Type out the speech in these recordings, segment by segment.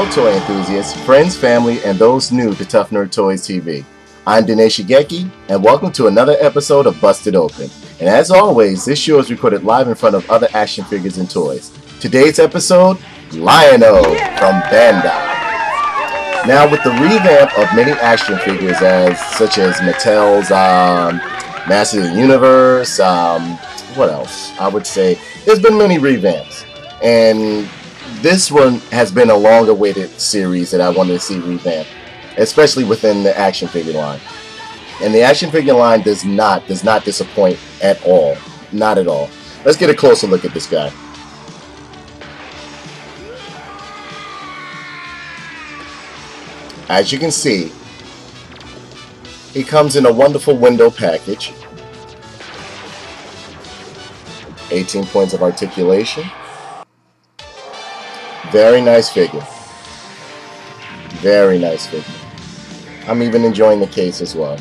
Hello toy enthusiasts, friends, family, and those new to Tough Nerd Toys TV. I'm O.Shogeke, and welcome to another episode of Busted Open. And as always, this show is recorded live in front of other action figures and toys. Today's episode, Lion-O from Bandai. Now with the revamp of many action figures such as Mattel's Masters of the Universe, what else? I would say there's been many revamps. And this one has been a long-awaited series that I wanted to see revamped, especially within the action figure line. And the action figure line does not disappoint at all. Not at all. Let's get a closer look at this guy. As you can see, he comes in a wonderful window package. 18 points of articulation. Very nice figure. Very nice figure. I'm even enjoying the case as well.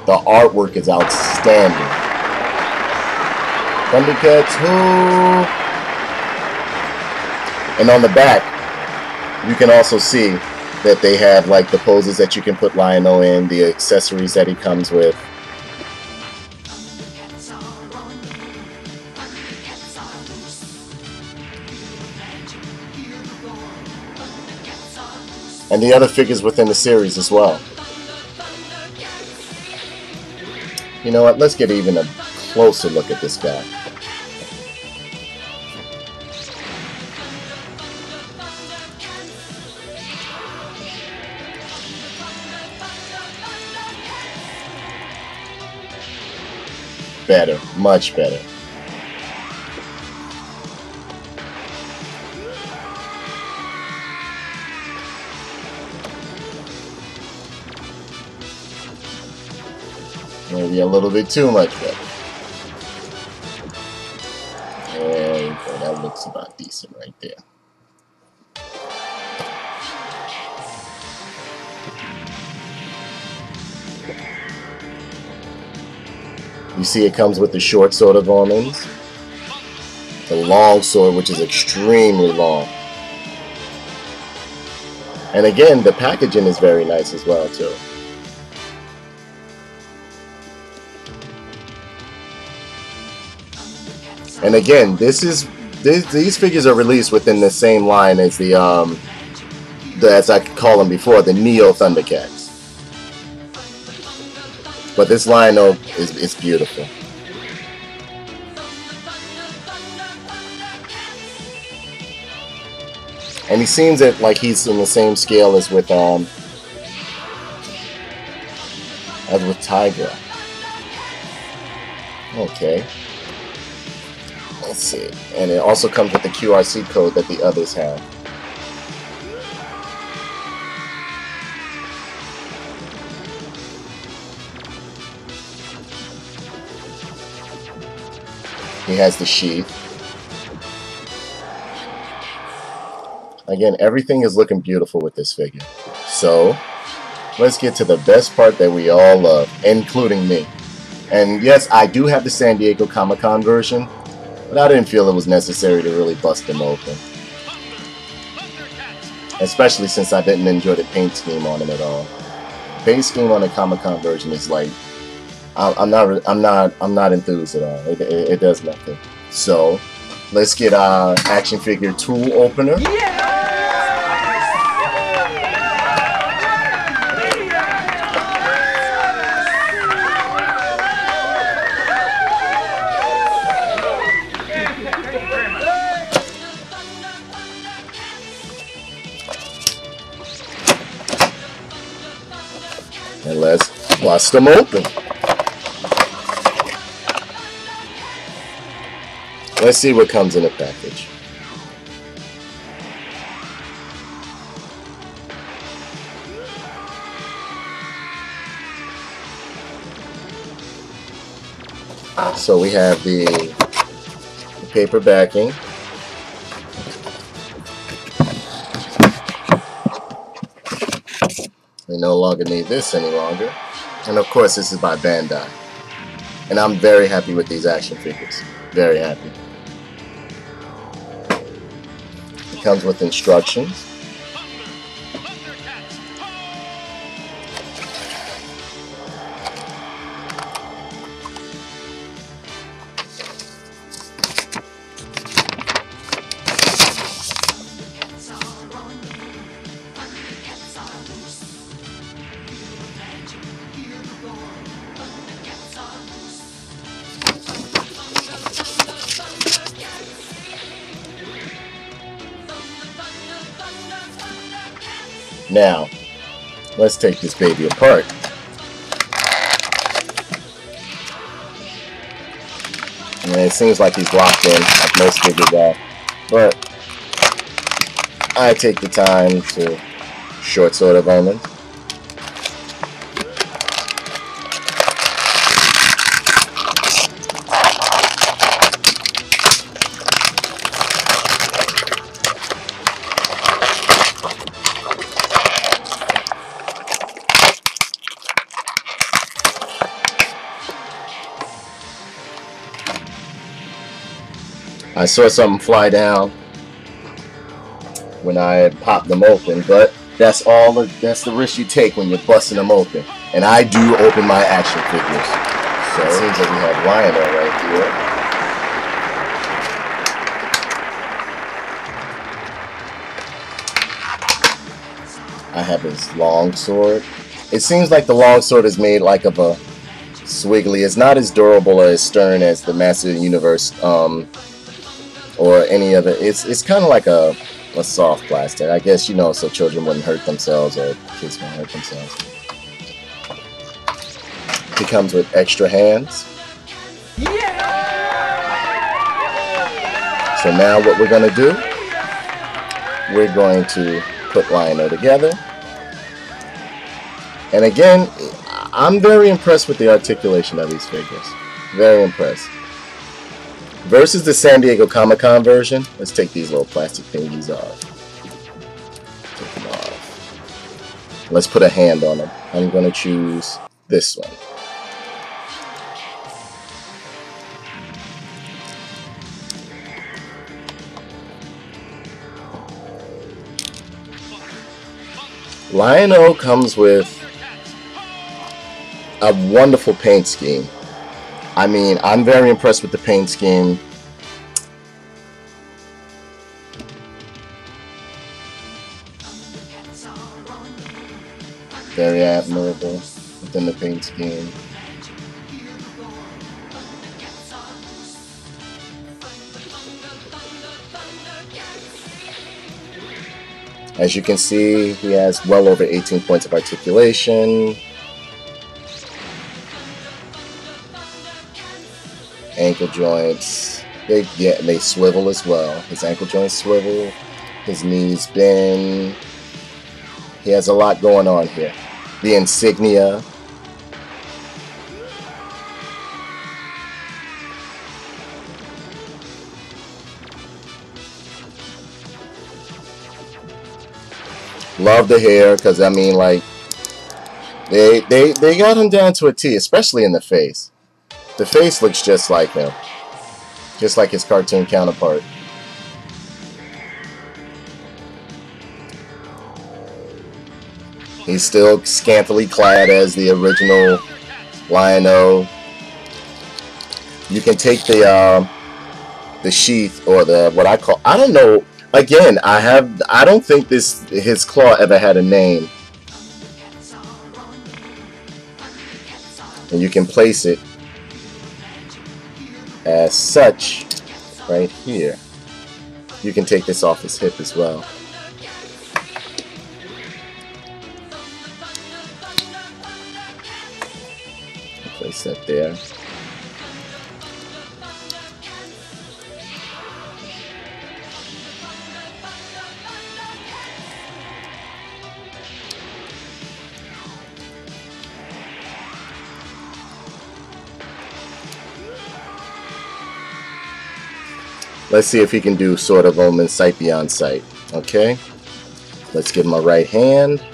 The artwork is outstanding. Thundercats, who? And on the back, you can also see that they have like the poses that you can put Lion-O in, the accessories that he comes with. And the other figures within the series as well. You know what, let's get even a closer look at this guy. Better, much better. Maybe a little bit too much better. There you go, that looks about decent right there. You see it comes with the short sword of omens, the long sword, which is extremely long. And again, the packaging is very nice as well too. And again, these figures are released within the same line as the as I could call them before, the Neo Thundercats. But this Lion-O is beautiful. And he seems like he's in the same scale as with Tigra. Okay. Let's see. And it also comes with the QRC code that the others have. He has the sheath. Again, everything is looking beautiful with this figure. So, let's get to the best part that we all love, including me. And yes, I do have the San Diego Comic-Con version, but I didn't feel it was necessary to really bust them open. Especially since I didn't enjoy the paint scheme on them at all. The paint scheme on the Comic-Con version is like, I'm not enthused at all. It does nothing. So, let's get our action figure tool opener. And let's bust them open. Let's see what comes in the package. So we have the paper backing. We no longer need this any longer. And of course this is by Bandai. And I'm very happy with these action figures. Very happy. It comes with instructions. Now, let's take this baby apart. And it seems like he's locked in, like most figures are. But I take the time to short sword of omens. I saw something fly down when I popped them open, but that's the risk you take when you're busting them open. And I do open my action figures. So it seems like we have Lion-O right here. I have his long sword. It seems like the long sword is made like of a swiggly. It's not as durable or as stern as the Master of the Universe or any other. It's kind of like a soft plastic, I guess, you know, so children wouldn't hurt themselves or kids wouldn't hurt themselves. It comes with extra hands. Yeah! So now what we're going to do, we're going to put Lion-O together. And again, I'm very impressed with the articulation of these figures. Very impressed. Versus the San Diego Comic-Con version, let's take these little plastic thingies off. Take them off. Let's put a hand on them. I'm going to choose this one. Lion-O comes with a wonderful paint scheme. I mean, I'm very impressed with the paint scheme. Very admirable within the paint scheme. As you can see, he has well over 18 points of articulation. Ankle joints, they swivel as well. His ankle joints swivel, his knees bend. He has a lot going on here. The insignia. Love the hair, because I mean, like, they got him down to a T, especially in the face. The face looks just like him. Just like his cartoon counterpart. He's still scantily clad as the original Lion-O. You can take the sheath, or the, what I call, I don't know, again, I don't think his claw ever had a name. And you can place it as such right here. You can take this off his hip as well. Place that there. Let's see if he can do Sword of Omen Sight Beyond Sight. Okay. Let's give him a right hand.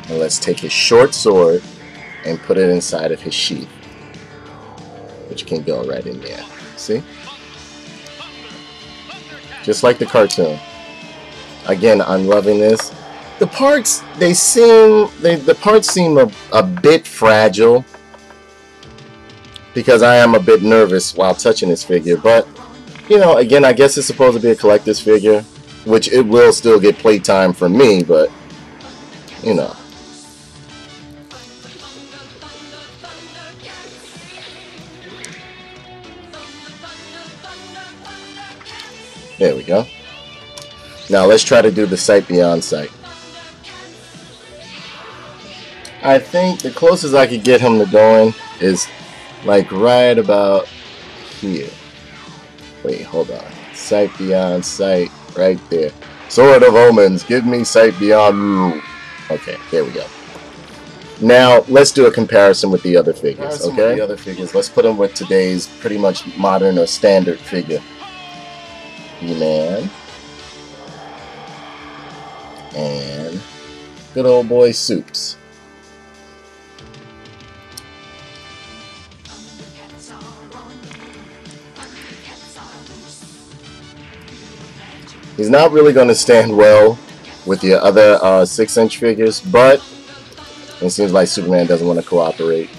And let's take his short sword and put it inside of his sheath, which can go right in there. See? Just like the cartoon. Again, I'm loving this. The parts, the parts seem a bit fragile, because I am a bit nervous while touching this figure. But, you know, again, I guess it's supposed to be a collector's figure, which it will still get playtime from me, but, you know. There we go. Now let's try to do the sight beyond sight. I think the closest I could get him to going is like right about here. Wait, hold on. Sight beyond sight, right there. Sword of Omens, give me sight beyond. Okay, there we go. Now let's do a comparison with the other figures. Okay, let's put them with today's pretty much modern or standard figure. He-Man and good old boy Soups. He's not really going to stand well with the other 6-inch figures, but it seems like Superman doesn't want to cooperate.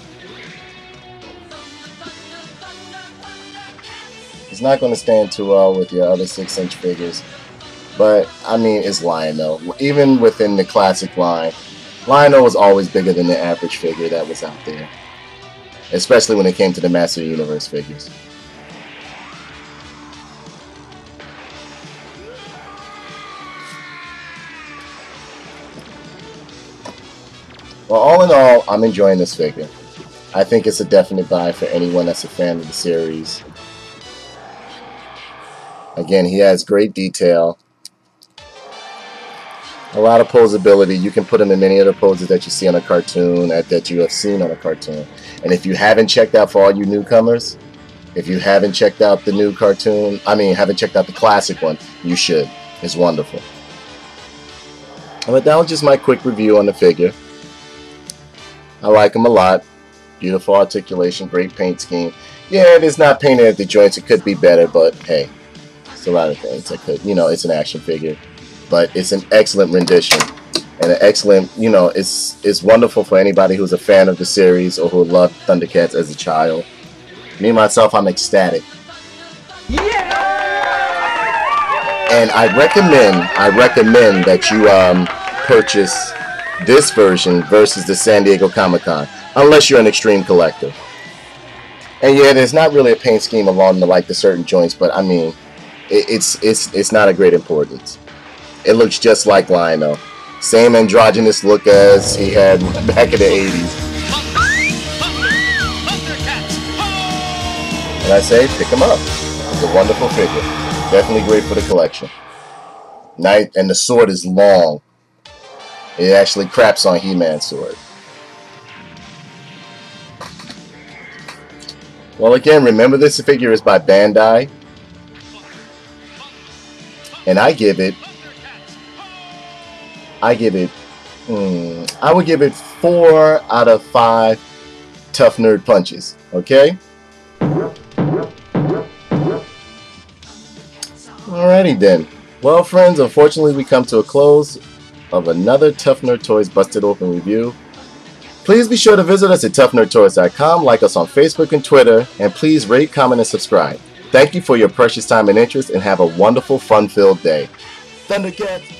He's not going to stand too well with your other 6-inch figures, but I mean, it's Lion-O. Even within the classic line, Lion-O was always bigger than the average figure that was out there, especially when it came to the Master of the Universe figures. Well, all in all, I'm enjoying this figure. I think it's a definite buy for anyone that's a fan of the series. Again, he has great detail. A lot of posability. You can put him in many of the poses that you see on a cartoon, that you have seen on a cartoon. And if you haven't checked out, for all you newcomers, if you haven't checked out the new cartoon, haven't checked out the classic one, you should. It's wonderful. But that was just my quick review on the figure. I like him a lot. Beautiful articulation, great paint scheme. Yeah, it is not painted at the joints. It could be better, but hey, it's a lot of things that could, it's an action figure. But it's an excellent rendition. And an excellent, it's wonderful for anybody who's a fan of the series or who loved Thundercats as a child. Me, myself, I'm ecstatic. Yeah! And I recommend that you purchase this version versus the San Diego Comic-Con, unless you're an extreme collector. And yeah, there's not really a paint scheme along the certain joints, but I mean, it's not a great importance. It looks just like Lion-O. Same androgynous look as he had back in the 80s. And I say, pick him up. It's a wonderful figure. Definitely great for the collection. Nice, and the sword is long. It actually craps on He-Man's sword. Well, again, remember this figure is by Bandai. And I would give it 4 out of 5 Tough Nerd punches. Okay? Alrighty then. Well, friends, unfortunately we come to a close of another Tough Nerd Toys Busted Open review. Please be sure to visit us at toughnerdtoys.com, like us on Facebook and Twitter, and please rate, comment, and subscribe. Thank you for your precious time and interest, and have a wonderful, fun-filled day. Thundercats!